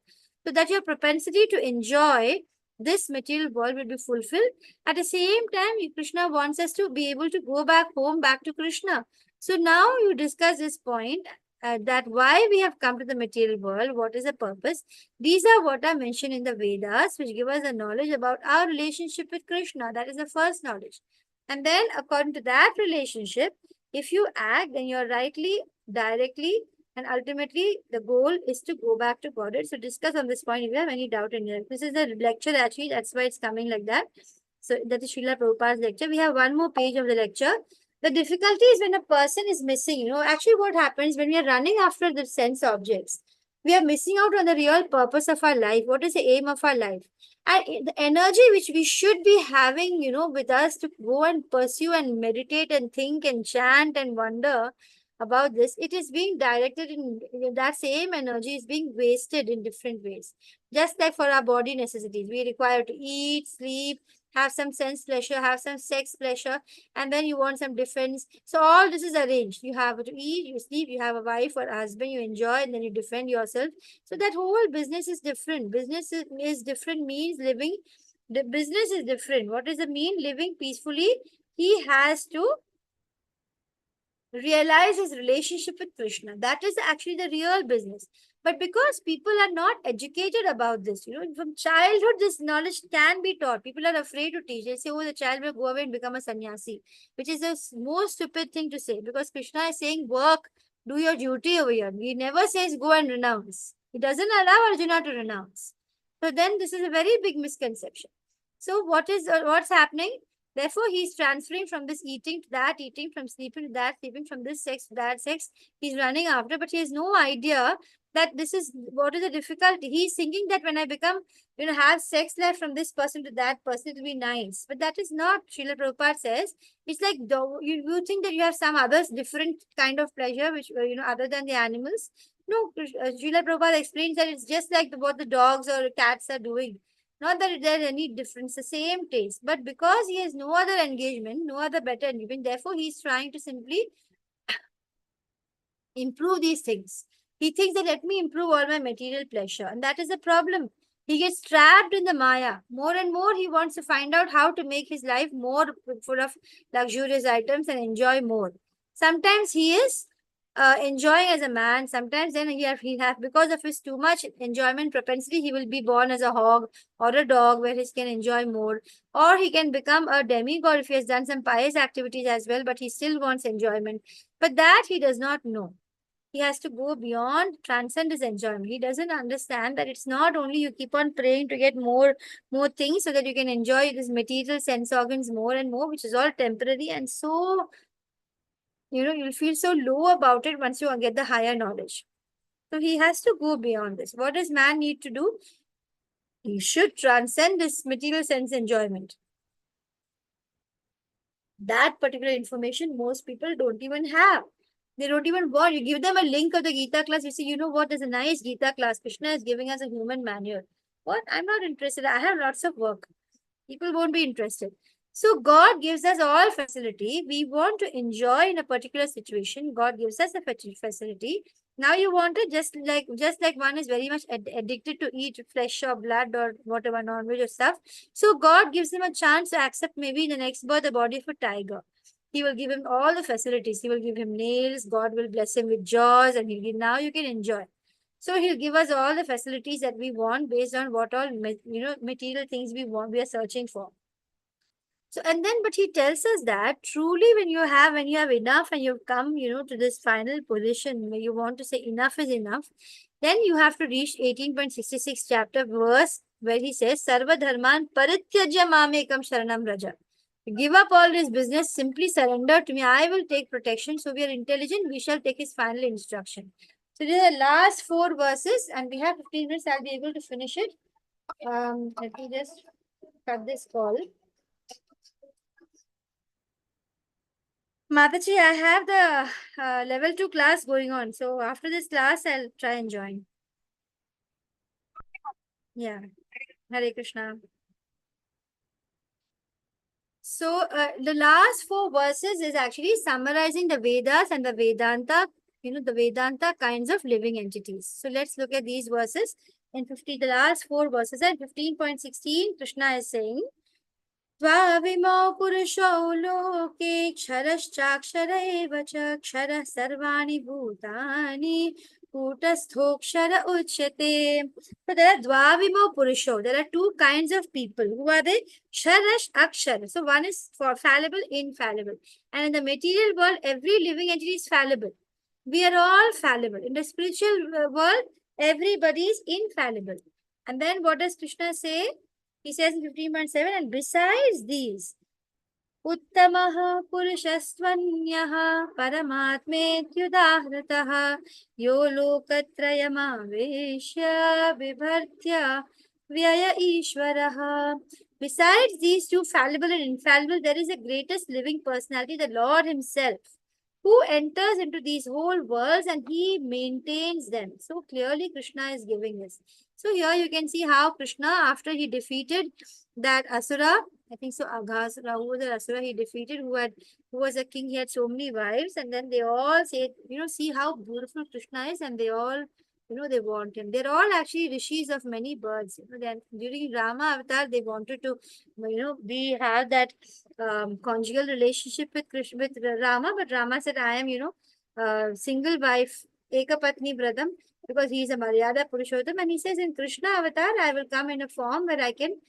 So that your propensity to enjoy this material world will be fulfilled. At the same time, Krishna wants us to be able to go back home, back to Krishna. So now you discuss this point that why we have come to the material world, what is the purpose. These are what are mentioned in the Vedas, which give us the knowledge about our relationship with Krishna. That is the first knowledge. And then according to that relationship, if you act, then you're rightly, directly, and ultimately, the goal is to go back to Godhead. So discuss on this point if you have any doubt in it. This is the lecture actually. That's why it's coming like that. So that is Srila Prabhupada's lecture. We have one more page of the lecture. The difficulty is when a person is missing. You know, actually what happens when we are running after the sense objects. we are missing out on the real purpose of our life. What is the aim of our life? And the energy which we should be having, with us to go and pursue and meditate and think and chant and wonder about this, it is being directed that same energy is being wasted in different ways. Just like for our body necessities, we require to eat, sleep, have some sense pleasure, have some sex pleasure, and then you want some defense. So all this is arranged. You have to eat, you sleep, you have a wife or husband, you enjoy, and then you defend yourself. So that whole business is different. Business is different means living. The business is different. What does it mean? Living peacefully. He has to realize his relationship with Krishna. That is actually the real business. But because people are not educated about this, from childhood, this knowledge can be taught. People are afraid to teach. They say, oh, the child will go away and become a sannyasi, which is the most stupid thing to say because Krishna is saying, work, do your duty over here. He never says, go and renounce. He doesn't allow Arjuna to renounce. So then this is a very big misconception. So what's happening? Therefore, he's transferring from this eating to that eating, from sleeping to that sleeping, from this sex to that sex. He's running after, but he has no idea that this is what is the difficulty. He's thinking that when I become, have sex life from this person to that person, it will be nice. But that is not, Srila Prabhupada says. It's like you think that you have some others different kind of pleasure, which, other than the animals. No, Srila Prabhupada explains that it's just like what the dogs or cats are doing. Not that there's any difference, the same taste. But because he has no other engagement, no other better engagement, therefore he's trying to simply improve these things. He thinks that let me improve all my material pleasure. And that is the problem. He gets trapped in the Maya. More and more, he wants to find out how to make his life more full of luxurious items and enjoy more. Sometimes he is enjoying as a man. Sometimes then he have because of his too much enjoyment propensity, he will be born as a hog or a dog where he can enjoy more. Or he can become a demigod if he has done some pious activities as well, but he still wants enjoyment. But that he does not know. He has to go beyond, transcend his enjoyment. He doesn't understand that it's not only you keep on praying to get more things so that you can enjoy this material sense organs more and more, which is all temporary. And so, you'll feel so low about it once you get the higher knowledge. So he has to go beyond this. What does man need to do? He should transcend this material sense enjoyment. That particular information most people don't even have. They don't even want. You give them a link of the Gita class. You say, you know what? There's a nice Gita class. Krishna is giving us a human manual. What? I'm not interested. I have lots of work. People won't be interested. So God gives us all facility. We want to enjoy in a particular situation. God gives us a facility. Now you want to just like one is very much addicted to eat flesh or blood or whatever non-veg or stuff. So God gives him a chance to accept maybe in the next birth the body of a tiger. He will give him all the facilities. He will give him nails. God will bless him with jaws, and he'll give, now you can enjoy. So he'll give us all the facilities that we want based on what all material things we want, we are searching for. So and then, but he tells us that truly when you have enough and you've come, to this final position where you want to say enough is enough, then you have to reach 18.66 chapter verse where he says, Sarva dharman parityajya mamekam sharanam raja. Give up all this business, simply surrender to me. I will take protection. So we are intelligent, we shall take his final instruction. So these are the last 4 verses, and we have 15 minutes. I'll be able to finish it. Let me just cut this call. Mataji, I have the level 2 class going on. So after this class, I'll try and join. Yeah. Hare Krishna. So the last 4 verses is actually summarizing the Vedas and the Vedanta, the Vedanta kinds of living entities. So let's look at these verses. In the last 4 verses at 15.16, Krishna is saying, Tvavimau Purushau Loke Ksharaschakshara eva cha Kshara Sarvani Bhutani Kutasthoksara Uchyate. So there are Dvavimo Purusho. There are 2 kinds of people. Who are they? Ksharash Akshara. So one is for fallible, infallible. And in the material world, every living entity is fallible. We are all fallible. In the spiritual world, everybody is infallible. And then what does Krishna say? He says in 15.7, and besides these, उत्तमः पुरुषस्त्वन्यः परमात्मेत्युदाहृतः यो लोकत्रयमावेश्य बिभर्त्य व्यय ईश्वरः. Besides these two, fallible and infallible, there is a greatest living personality, the Lord Himself, who enters into these whole worlds and He maintains them. So clearly, Krishna is giving this. So here you can see how Krishna, after he defeated that Asura, I think so, Aghasura, who was the Asura he defeated, who was a king, he had so many wives, and then they all say, see how beautiful Krishna is, and they all, they want him. They're all actually rishis of many birds. Then during Rama Avatar, they wanted to, we have that conjugal relationship with Krishna, with Rama, but Rama said, I am, single wife, Ekapatni Vradam, because he is a Maryada Purushottam, and he says in Krishna Avatar, I will come in a form where I can,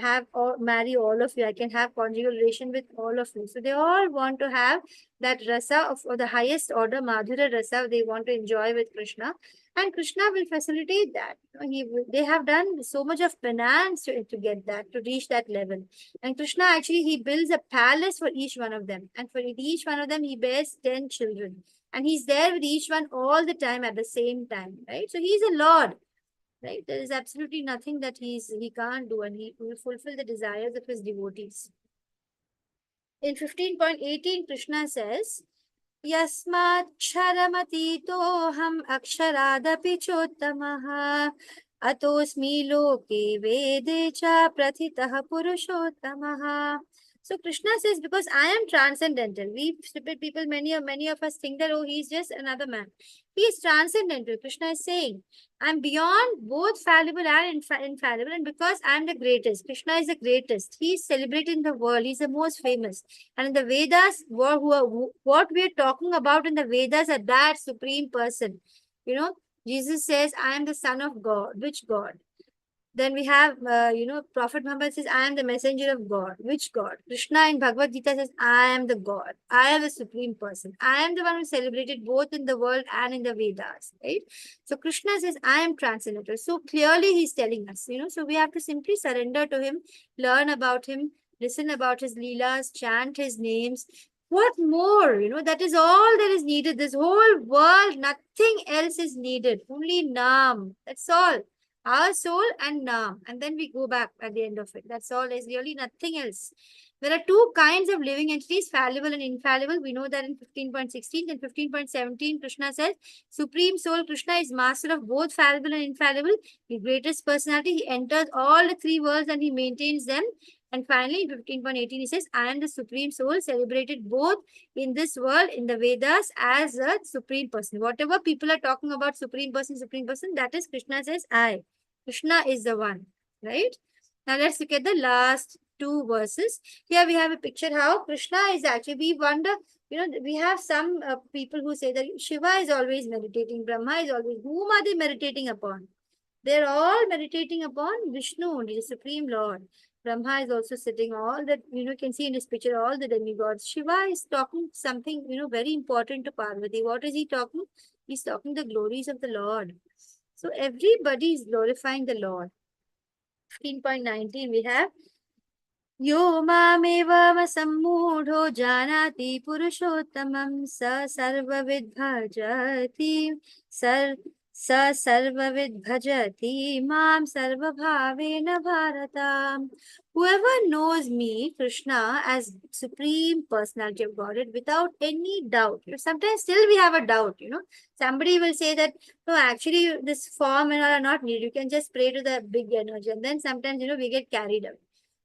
have or marry all of you. I can have conjugal relation with all of you. So they all want to have that rasa of or the highest order, Madhura rasa, they want to enjoy with Krishna, and Krishna will facilitate that. They have done so much of penance to get that, to reach that level. And Krishna actually, he builds a palace for each one of them. And for each one of them, he bears 10 children. And he's there with each one all the time at the same time, right? So he's a Lord, right? There is absolutely nothing that he can't do, and he will fulfill the desires of his devotees. In 15.18, Krishna says, यस्माक्षरमतीतोऽहम् अक्षरादपि चोत्तमः अतोऽस्मि लोके वेदे च प्रथितः पुरुषोत्तमः. So Krishna says, because I am transcendental. We stupid people, many of us think that, oh, he's just another man. He is transcendental. Krishna is saying, I'm beyond both fallible and infallible, and because I'm the greatest, Krishna is the greatest. He is celebrated in the world. He's the most famous. And in the Vedas, what we are talking about in the Vedas are that supreme person. Jesus says, I am the son of God. Which God? Then we have, Prophet Muhammad says, I am the messenger of God. Which God? Krishna in Bhagavad Gita says, I am the God. I am the supreme person. I am the one who celebrated both in the world and in the Vedas, right? So Krishna says, I am transcendental. So clearly he's telling us, so we have to simply surrender to him, learn about him, listen about his leelas, chant his names. What more? That is all that is needed. This whole world, nothing else is needed. Only Naam. That's all, our soul and Naam, and then we go back at the end of it. That's all. There's really nothing else. There are two kinds of living entities, fallible and infallible. We know that in 15.16 and 15.17, Krishna says, Supreme Soul Krishna is master of both fallible and infallible. The greatest personality, he enters all the three worlds and he maintains them. And finally, in 15.18, he says, I am the Supreme Soul, celebrated both in this world, in the Vedas, as a Supreme Person. Whatever people are talking about Supreme Person, that is Krishna says, I. Krishna is the one, right? Now let's look at the last two verses. Here we have a picture how Krishna is actually, we wonder, we have some people who say that Shiva is always meditating, Brahma is always, whom are they meditating upon? They're all meditating upon Vishnu only, the Supreme Lord. Brahma is also sitting, all that, you can see in this picture, all the demigods. Shiva is talking something, very important to Parvati. What is he talking? He's talking the glories of the Lord. So everybody is glorifying the Lord. 15.19 we have यो मामेवमसम्मूढो जानाति पुरुषोत्तमं स सर्वविद् भजति सर्वविद् भजति मां सर्वभावेन Bharat. Whoever knows me, Krishna, as Supreme Personality of Godhead without any doubt. Sometimes still we have a doubt, Somebody will say that, no, actually this form and all are not needed. You can just pray to the big energy. And then sometimes, we get carried away.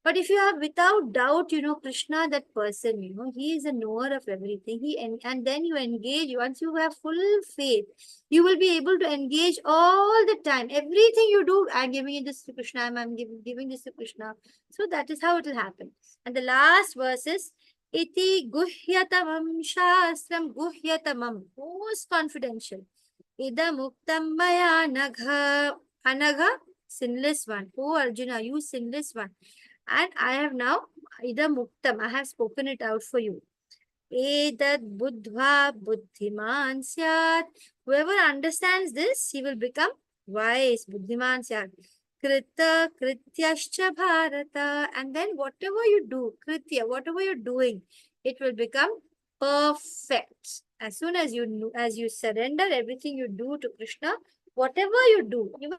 But if you have without doubt, Krishna, that person, he is a knower of everything. And then you engage, once you have full faith, you will be able to engage all the time. Everything you do, I'm giving this to Krishna, I'm giving this to Krishna. So that is how it will happen. And the last verse is, Iti guhyatamam shastram guhyatamam, most confidential. Ida muktam maya anagha, sinless one. Oh Arjuna, you sinless one. And I have now Ida muktam, I have spoken it out for you. Edad buddha buddhiman syat. Whoever understands this, he will become wise. Buddhiman syat. Krita krityascha bharata. And then whatever you do, kritya, whatever you're doing, it will become perfect. As soon as you surrender everything you do to Krishna, whatever you do, even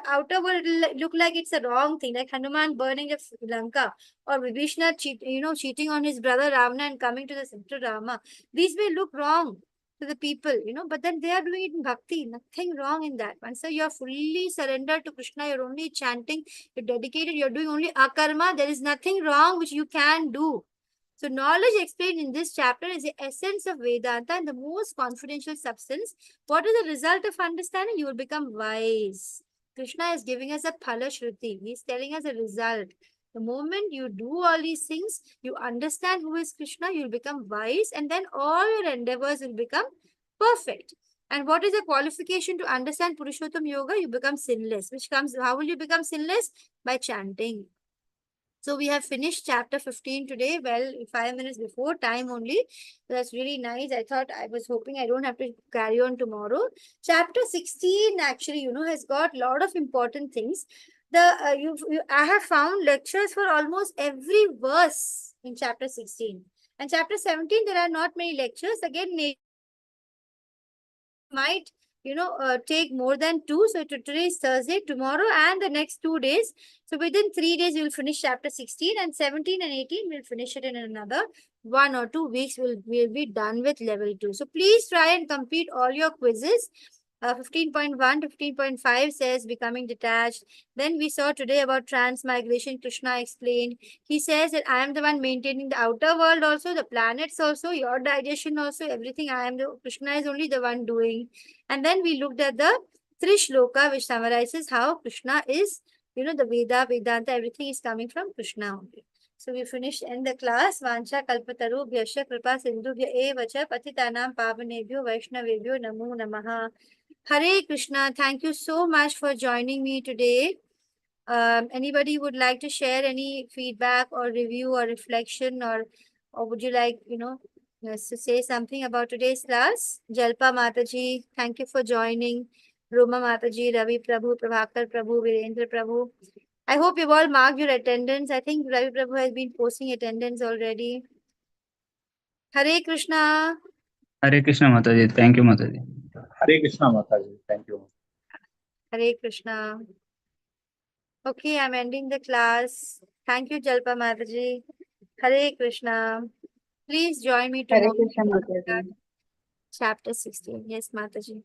outer world look like it's a wrong thing, like Hanuman burning the Lanka, or Vibhishna cheating on his brother Ravana and coming to the center Rama. These may look wrong to the people, but then they are doing it in bhakti. Nothing wrong in that. Once you're fully surrendered to Krishna, you're only chanting, you're dedicated, you're doing only akarma. There is nothing wrong which you can do. So knowledge explained in this chapter is the essence of Vedanta and the most confidential substance. What is the result of understanding? You will become wise. Krishna is giving us a phala shruti. He is telling us a result. The moment you do all these things, you understand who is Krishna, you will become wise, and then all your endeavors will become perfect. And what is the qualification to understand Purushottam Yoga? You become sinless. How will you become sinless? By chanting. So we have finished chapter 15 today. Well, 5 minutes before time only. That's really nice. I was hoping I don't have to carry on tomorrow. Chapter 16 actually, has got a lot of important things. I have found lectures for almost every verse in chapter 16. And chapter 17, there are not many lectures. Again, might take more than two. So today is Thursday, tomorrow and the next 2 days. So within 3 days we will finish chapter 16, and 17 and 18 we'll finish it in another 1 or 2 weeks. We'll be done with level 2. So please try and complete all your quizzes. 15.1 to 15.5 says becoming detached. Then we saw today about transmigration. Krishna explained. He says that I am the one maintaining the outer world also, the planets also, your digestion also, everything. Krishna is only the one doing. And then we looked at the Trishloka, which summarizes how Krishna is, the Vedanta, everything is coming from Krishna only. So we finished in the class. Vancha kalpataru bhyasya kripa sindhubhya evacha patitanam pavanebhyo vaishnavebhyo namo namaha. Hare Krishna. Thank you so much for joining me today. Anybody would like to share any feedback or review or reflection, or would you like, to say something about today's class? Jalpa Mataji, thank you for joining. Roma Mataji, Ravi Prabhu, Prabhakar Prabhu, Virendra Prabhu. I hope you've all marked your attendance. I think Ravi Prabhu has been posting attendance already. Hare Krishna. Hare Krishna Mataji. Thank you, Mataji. Hare Krishna Mataji. Thank you. Hare Krishna. Okay, I'm ending the class. Thank you, Jalpa Mataji. Hare Krishna. Please join me Hare tomorrow. Krishna Mataji. Chapter 16. Yes, Mataji.